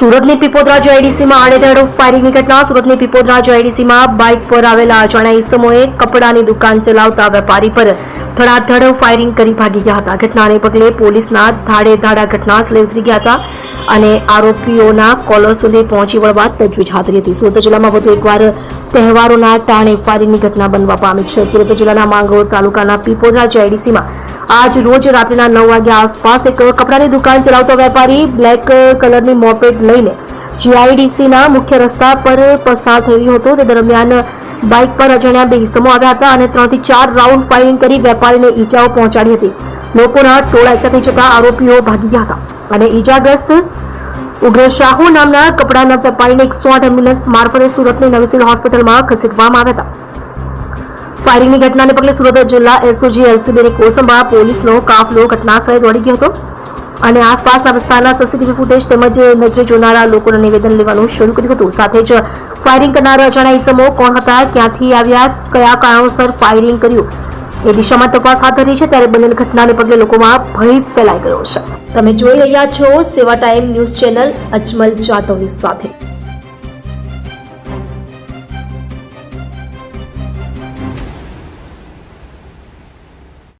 સુરતની પીપોદરા જીઆઈડીસીમાં આડેધડ ફાયરિંગની ઘટના. સુરતની પીપોદરા જીઆઈડીસીમાં બાઇક પર આવેલા અજાણ્યા ઈસમોએ કપડાની દુકાન ચલાવતા વેપારી પર ધડાધડ ફાયરિંગ કરી ભાગી ગયા હતા. ઘટનાને પગલે પોલીસના ધાડે ધાડા ઘટનાસ્થળે ઉતરી ગયા હતા અને આરોપીઓના કોલર સુધી પહોંચી વળવા તજવીજ હાથ ધરી હતી. સુરત જિલ્લામાં વધુ એકવાર તહેવારોના ટાણે ફાયરિંગની ઘટના બનવા પામી છે. સુરત જિલ્લાના માંગરોળ તાલુકાના પીપોદરા જીઆઈડીસીમાં આજ રોજ રાત્રિના 9 વાગ્યા આસપાસ એક કપડાની દુકાન ચલાવતો વેપારી બ્લેક કલરની મોપેડ લઈને જીઆઈડીસીના મુખ્ય રસ્તા પર પસાર થઈ રહ્યો હતો. તે દરમિયાન બાઇક પર અજાણ્યા બે ઈસમો આવ્યા હતા અને 3 થી 4 રાઉન્ડ ફાયરિંગ કરી વેપારીને ઈજાઓ પહોંચાડી હતી. લોકોના ટોળા એકઠા થઈ જતા આરોપીઓ ભાગી ગયા હતા અને ઈજાગ્રસ્ત ઉગ્ર શાહુ નામના કપડાના વેપારીને 108 એમ્બ્યુલન્સ મારફતે સુરતની નવી સિવિલ હોસ્પિટલમાં ખસેડવામાં આવ્યા હતા. ફાયરિંગની ઘટનાને પગલે સુરત જિલ્લા એસઓજી એલસીબીની કોસંબા પોલીસનો કાફલો ઘટનાસ્થળે દોડી ગયો હતો અને આસપાસના વિસ્તારના સીસીટીવી ફૂટેજ તેમજ નજરે જોનારા લોકોના નિવેદન લેવાનું શરૂ કર્યું હતું. સાથે જ ફાયરિંગ કરનારા અજાણ્યા ઈસમો કોણ હતા, ક્યાંથી આવ્યા, કયા કારણોસર ફાયરિંગ કર્યું એ દિશામાં તપાસ હાથ ધરી છે. ત્યારે બનેલ ઘટનાને પગલે લોકોમાં ભય ફેલાઈ ગયો છે. તમે જોઈ રહ્યા છો સેવા ટાઈમ ન્યૂઝ ચેનલ અજમલ જાદવની સાથે.